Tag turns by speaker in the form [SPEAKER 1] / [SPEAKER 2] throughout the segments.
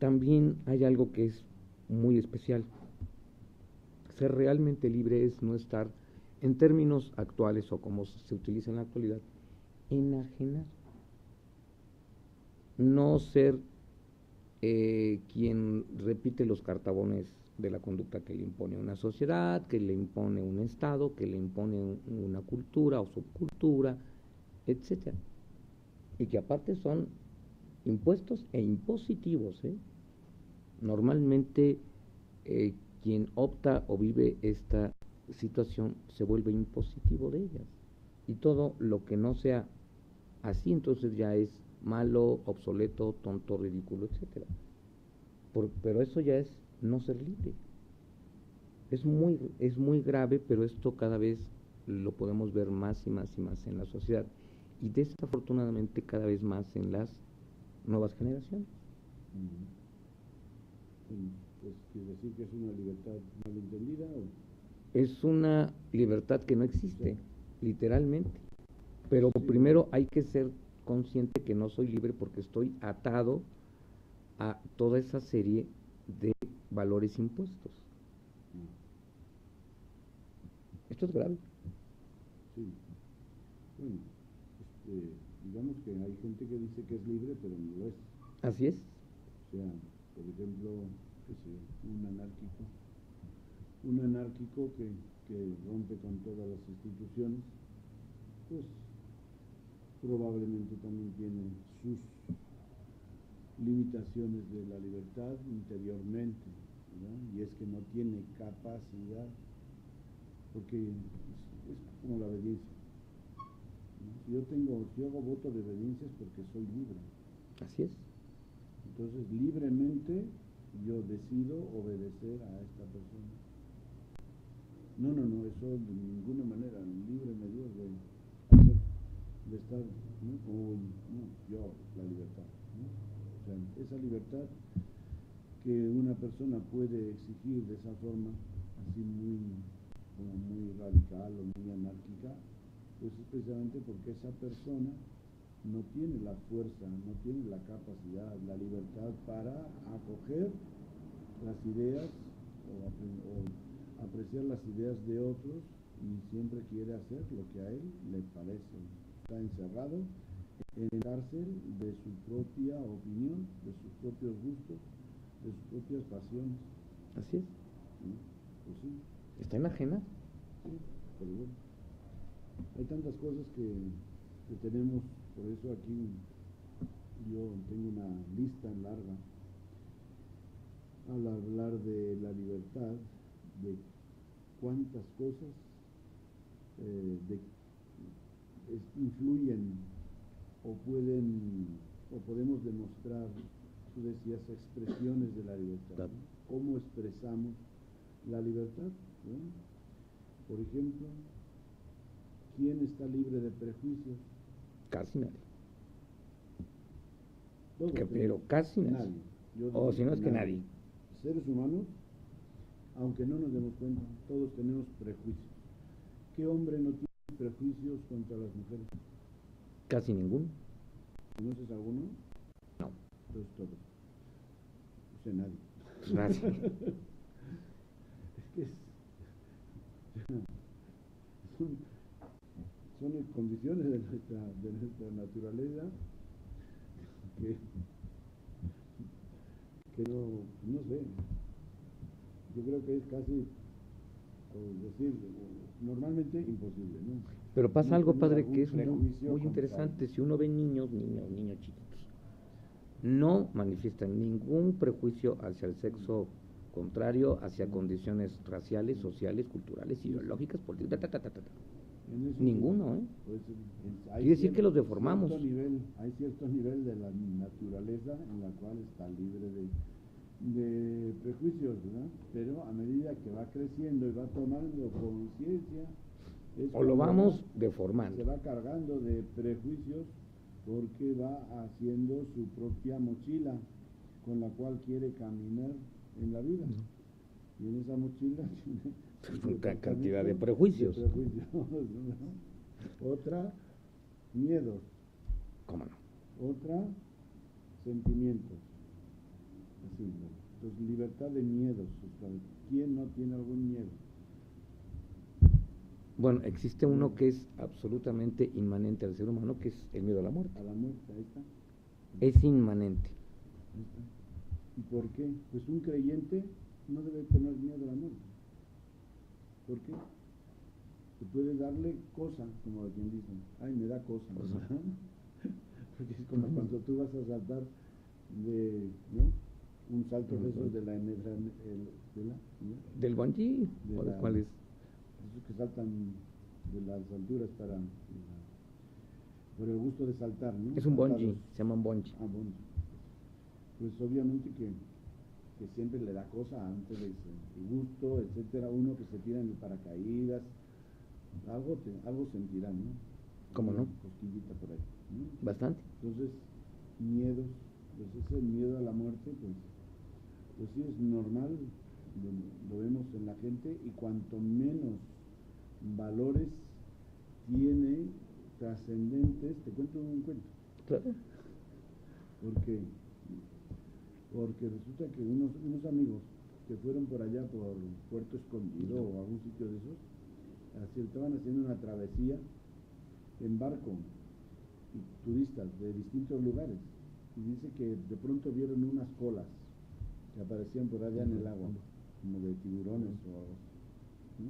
[SPEAKER 1] también hay algo que es muy especial. Ser realmente libre es no estar, en términos actuales o como se utiliza en la actualidad, enajenar. No ser quien repite los cartabones de la conducta que le impone una sociedad, que le impone un Estado, que le impone una cultura o subcultura, etcétera. Y que aparte son impuestos e impositivos, ¿eh? Normalmente quien opta o vive esta situación se vuelve impositivo de ellas. Y todo lo que no sea así, entonces ya es malo, obsoleto, tonto, ridículo, etcétera. Pero eso ya es no ser libre. Es muy grave, pero esto cada vez lo podemos ver más y más y más en la sociedad. Y desafortunadamente cada vez más en las nuevas generaciones.
[SPEAKER 2] Pues quiere decir que es una libertad malentendida o...
[SPEAKER 1] Es una libertad que no existe, sí, literalmente. Pero sí, primero hay que ser consciente que no soy libre porque estoy atado a toda esa serie de valores impuestos. Esto es grave.
[SPEAKER 2] Sí. Bueno, digamos que hay gente que dice que es libre, pero no lo es.
[SPEAKER 1] Así es.
[SPEAKER 2] O sea, por ejemplo, un anárquico que rompe con todas las instituciones, pues probablemente también tiene sus limitaciones de la libertad interiormente, ¿verdad? Y es que no tiene capacidad, porque es como la obediencia, ¿no? Si yo hago voto de obediencia es porque soy libre.
[SPEAKER 1] Así es.
[SPEAKER 2] Entonces, libremente yo decido obedecer a esta persona. No, eso de ninguna manera, líbreme Dios de estar, ¿no? Yo, la libertad, ¿no? O sea, esa libertad que una persona puede exigir de esa forma, así como muy radical o muy anárquica, pues es precisamente porque esa persona no tiene la fuerza, no tiene la capacidad, la libertad para acoger las ideas o apreciar las ideas de otros, y siempre quiere hacer lo que a él le parece. Está encerrado en la cárcel de su propia opinión, de sus propios gustos, de sus propias pasiones.
[SPEAKER 1] Así es.
[SPEAKER 2] ¿Sí? Pues sí.
[SPEAKER 1] Está enajena.
[SPEAKER 2] Sí, pero bueno. Hay tantas cosas que tenemos, por eso aquí yo tengo una lista larga al hablar de la libertad, de cuántas cosas influyen o podemos demostrar, tú decías, expresiones de la libertad, ¿no? ¿Cómo expresamos la libertad? ¿No? Por ejemplo, ¿quién está libre de prejuicios?
[SPEAKER 1] Casi nadie.
[SPEAKER 2] Pero
[SPEAKER 1] casi nadie. O si no es que nadie.
[SPEAKER 2] Seres humanos, aunque no nos demos cuenta, todos tenemos prejuicios. ¿Qué hombre no tiene prejuicios contra las mujeres?
[SPEAKER 1] Casi ninguno.
[SPEAKER 2] ¿Conoces alguno?
[SPEAKER 1] No.
[SPEAKER 2] Entonces todos. O sea, nadie.
[SPEAKER 1] Nadie.
[SPEAKER 2] Es que son condiciones de nuestra naturaleza que no sé. Yo creo que es casi, decir, normalmente imposible, ¿no?
[SPEAKER 1] Pero pasa algo, padre, que es muy interesante. Si uno ve niños chiquitos, no manifiestan ningún prejuicio hacia el sexo contrario, hacia condiciones raciales, sociales, culturales, ideológicas, políticas, ninguno, ¿eh?
[SPEAKER 2] Pues,
[SPEAKER 1] quiere decir que los deformamos.
[SPEAKER 2] Hay cierto nivel de la naturaleza en la cual está libre de prejuicios, ¿verdad? Pero a medida que va creciendo y va tomando conciencia,
[SPEAKER 1] o lo vamos deformando.
[SPEAKER 2] Se va cargando de prejuicios porque va haciendo su propia mochila con la cual quiere caminar en la vida. Y en esa mochila tiene
[SPEAKER 1] una cantidad de prejuicios.
[SPEAKER 2] ¿No? Otra, miedos.
[SPEAKER 1] ¿Cómo no?
[SPEAKER 2] Otra, sentimientos. Así, ¿no? Entonces, libertad de miedos. O sea, ¿quién no tiene algún miedo?
[SPEAKER 1] Bueno, existe uno que es absolutamente inmanente al ser humano, que es el miedo a la muerte.
[SPEAKER 2] A la muerte, ahí está.
[SPEAKER 1] Es inmanente.
[SPEAKER 2] Ahí está. ¿Y por qué? Pues un creyente no debe tener miedo a la muerte. ¿Por qué? Que puede darle cosa, como quien dice, ay, me da cosa. Porque es como cuando tú vas a saltar de, ¿no? Un salto de esos de la
[SPEAKER 1] del bungee,
[SPEAKER 2] de la,
[SPEAKER 1] ¿cuál es?
[SPEAKER 2] esos que saltan de las alturas para por el gusto de saltar, ¿no?
[SPEAKER 1] Es un bungee,
[SPEAKER 2] Saltados.
[SPEAKER 1] se llama un bungee.
[SPEAKER 2] Ah, bungee. Pues obviamente que siempre le da cosa antes de el gusto, etcétera, uno que se tira en el paracaídas, algo sentirá, ¿no?
[SPEAKER 1] ¿Cómo no?
[SPEAKER 2] Cosquillita por ahí, ¿no?
[SPEAKER 1] Bastante.
[SPEAKER 2] Entonces, miedos, pues ese miedo a la muerte, pues sí es normal, lo vemos en la gente, y cuanto menos valores tiene trascendentes, te cuento un cuento.
[SPEAKER 1] Claro.
[SPEAKER 2] Porque resulta que unos amigos que fueron por allá por Puerto Escondido o algún sitio de esos, estaban haciendo una travesía en barco, y turistas de distintos lugares, y dice que de pronto vieron unas colas que aparecían por allá en el agua, como de tiburones o algo así, ¿no?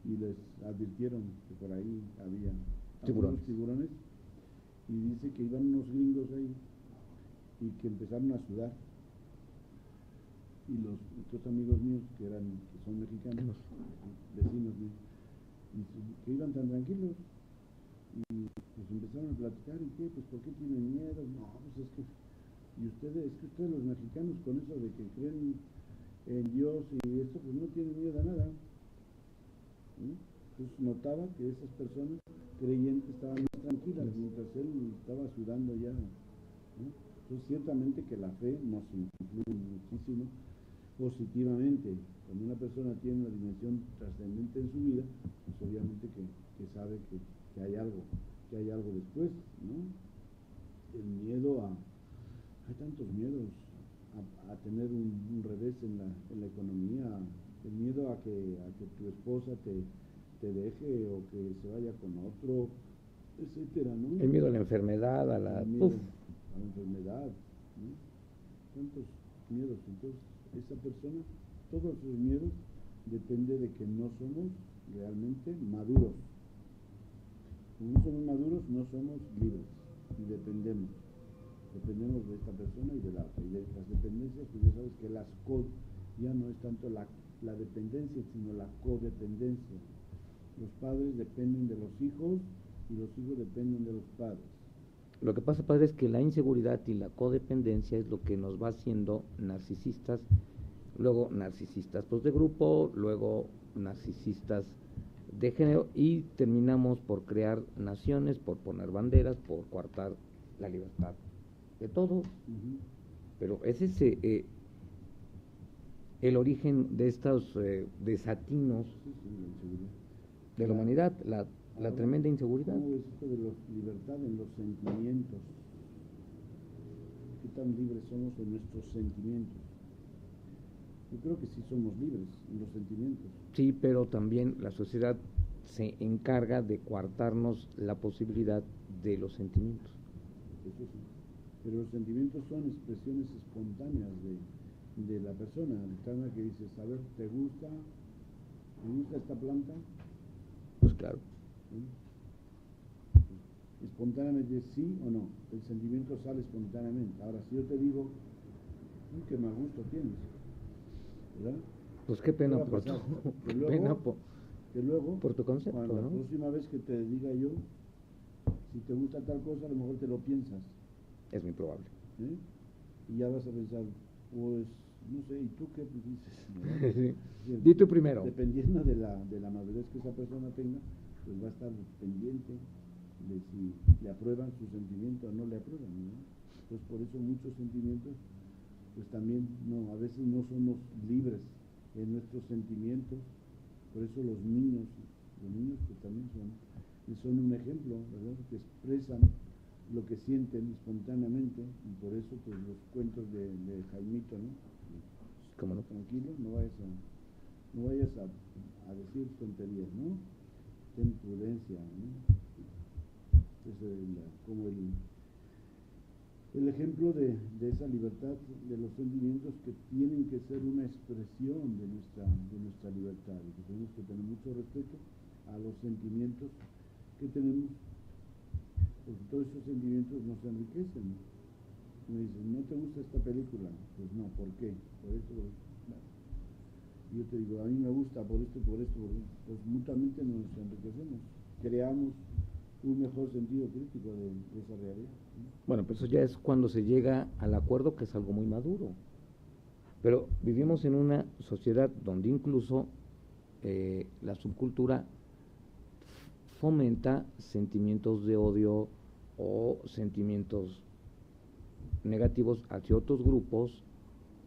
[SPEAKER 2] Y les advirtieron que por ahí había algunos tiburones, y dice que iban unos gringos ahí y que empezaron a sudar, y estos amigos míos que son mexicanos, vecinos míos, que iban tan tranquilos, y pues empezaron a platicar. ¿Y qué? Pues ¿por qué tienen miedo? No, pues es que ustedes los mexicanos, con eso de que creen en Dios y esto, pues no tienen miedo a nada, ¿sí? Entonces notaba que esas personas creyentes estaban más tranquilas, mientras él estaba sudando ya, ¿no? Entonces ciertamente que la fe nos influye muchísimo positivamente. Cuando una persona tiene una dimensión trascendente en su vida, pues obviamente que sabe que hay algo después, ¿no? El miedo hay tantos miedos a tener un revés en la economía, el miedo a que tu esposa te deje o que se vaya con otro, etcétera, ¿no?
[SPEAKER 1] El miedo a la enfermedad, a la
[SPEAKER 2] enfermedad, ¿no? Tantos miedos. Entonces, esa persona, todos sus miedos depende de que no somos realmente maduros. Como no somos maduros, no somos libres y dependemos de esta persona y de la otra. Y de las dependencias, pues ya sabes que ya no es tanto la dependencia, sino la codependencia. Los padres dependen de los hijos y los hijos dependen de los padres.
[SPEAKER 1] Lo que pasa, padre, es que la inseguridad y la codependencia es lo que nos va haciendo narcisistas, luego narcisistas pues de grupo, luego narcisistas de género, y terminamos por crear naciones, por poner banderas, por coartar la libertad de todos. Pero ese es el origen de estos desatinos de la humanidad, la tremenda inseguridad.
[SPEAKER 2] ¿Cómo es esto de la libertad en los sentimientos? ¿Qué tan libres somos en nuestros sentimientos? Yo creo que sí somos libres en los sentimientos.
[SPEAKER 1] Sí, pero también la sociedad se encarga de coartarnos la posibilidad de los sentimientos.
[SPEAKER 2] Eso sí. Pero los sentimientos son expresiones espontáneas de la persona. El que dices, a ver, ¿te gusta esta planta?
[SPEAKER 1] Pues claro.
[SPEAKER 2] ¿Sí? Espontáneamente sí o no. El sentimiento sale espontáneamente. Ahora, si yo te digo, qué mal gusto tienes, ¿verdad?
[SPEAKER 1] Pues qué pena por tu,
[SPEAKER 2] que luego,
[SPEAKER 1] por tu concepto,
[SPEAKER 2] cuando
[SPEAKER 1] ¿no?
[SPEAKER 2] La próxima vez que te diga yo, si te gusta tal cosa, a lo mejor te lo piensas.
[SPEAKER 1] Es muy probable.
[SPEAKER 2] ¿Eh? Y ya vas a pensar, pues, no sé, ¿y tú qué dices?
[SPEAKER 1] Sí. Di tú primero.
[SPEAKER 2] Dependiendo de la madurez que esa persona tenga, pues va a estar pendiente de si le aprueban su sentimiento o no le aprueban, ¿no? Entonces, por eso muchos sentimientos, pues también a veces no somos libres en nuestros sentimientos. Por eso los niños que también son un ejemplo, ¿verdad? Que expresan lo que sienten espontáneamente, y por eso pues los cuentos de Jaimito, ¿no?
[SPEAKER 1] ¿Cómo no?
[SPEAKER 2] Tranquilo, no vayas a decir tonterías, ¿no? Ten prudencia, ¿no? Es como el ejemplo de esa libertad de los sentimientos que tienen que ser una expresión de nuestra libertad, y que tenemos que tener mucho respeto a los sentimientos que tenemos, porque todos esos sentimientos nos enriquecen. Me dicen, ¿no te gusta esta película? Pues no, ¿por qué? Por esto, por esto. Bueno. Y yo te digo, a mí me gusta por esto, por esto, pues mutuamente nos enriquecemos, creamos un mejor sentido crítico de esa realidad, ¿no?
[SPEAKER 1] Bueno, pues eso ya es cuando se llega al acuerdo, que es algo muy maduro. Pero vivimos en una sociedad donde incluso la subcultura fomenta sentimientos de odio o sentimientos negativos hacia otros grupos,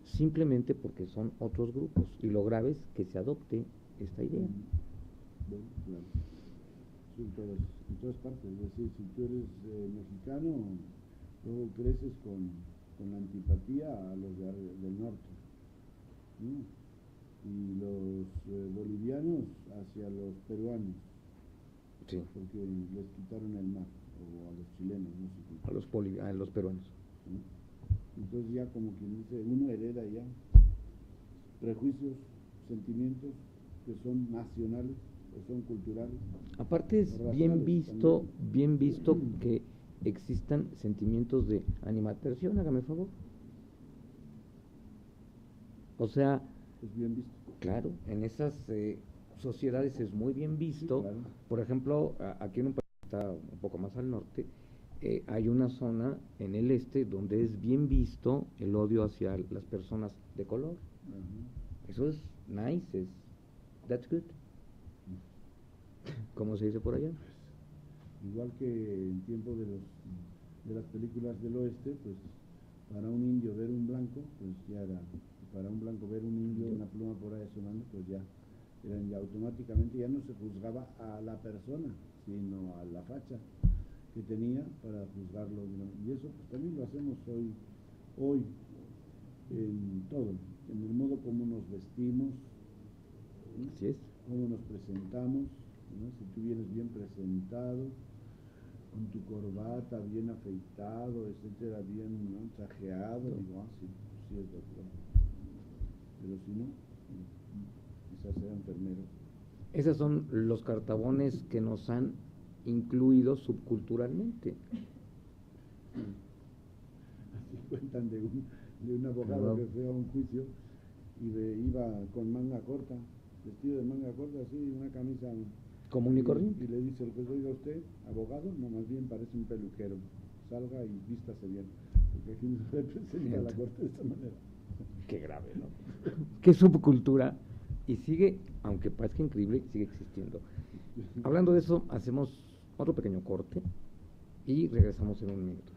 [SPEAKER 1] simplemente porque son otros grupos, y lo grave es que se adopte esta idea.
[SPEAKER 2] Bueno, claro. En todas partes, es decir, si tú eres mexicano, luego creces con la antipatía a los del norte, ¿no? Y los bolivianos hacia los peruanos,
[SPEAKER 1] Sí.
[SPEAKER 2] porque les quitaron el mar, o a los chilenos, no sé qué.
[SPEAKER 1] A los peruanos.
[SPEAKER 2] ¿No? Entonces ya como quien dice, uno hereda ya prejuicios, sentimientos que son nacionales o son culturales.
[SPEAKER 1] Aparte es bien visto que existan sentimientos de animadversión, hágame el favor. O sea,
[SPEAKER 2] Es bien visto.
[SPEAKER 1] claro, en esas sociedades es muy bien visto.
[SPEAKER 2] Sí, claro.
[SPEAKER 1] Por ejemplo, aquí en un país que está un poco más al norte, hay una zona en el este donde es bien visto el odio hacia las personas de color.
[SPEAKER 2] Ajá.
[SPEAKER 1] Eso es nice, that's good. ¿Cómo se dice por allá?
[SPEAKER 2] Igual que en tiempo de las películas del oeste, pues para un indio ver un blanco, pues ya era, para un blanco ver un indio, una pluma por ahí sonando, pues ya automáticamente ya no se juzgaba a la persona, sino a la facha que tenía para juzgarlo, ¿no? Y eso pues también lo hacemos hoy en todo, en el modo como nos vestimos, ¿no?
[SPEAKER 1] Así es.
[SPEAKER 2] Cómo nos presentamos, ¿no? Si tú vienes bien presentado, con tu corbata, bien afeitado, etcétera, bien, ¿no?, trajeado, digo, sí, sí es doctor. Pero si no, quizás sea enfermero.
[SPEAKER 1] Esos son los cartabones que nos han incluido subculturalmente.
[SPEAKER 2] Así cuentan de un abogado que fue a un juicio y iba con manga corta, vestido de manga corta, así, una camisa
[SPEAKER 1] común y corriente.
[SPEAKER 2] Y le dice el juez, oiga usted, abogado, no, más bien parece un peluquero, salga y vístase bien, porque aquí no se representa a la corte de esta manera.
[SPEAKER 1] Qué grave, ¿no? Qué subcultura, y sigue, aunque parezca increíble, sigue existiendo. Hablando de eso, hacemos otro pequeño corte y regresamos en un minuto.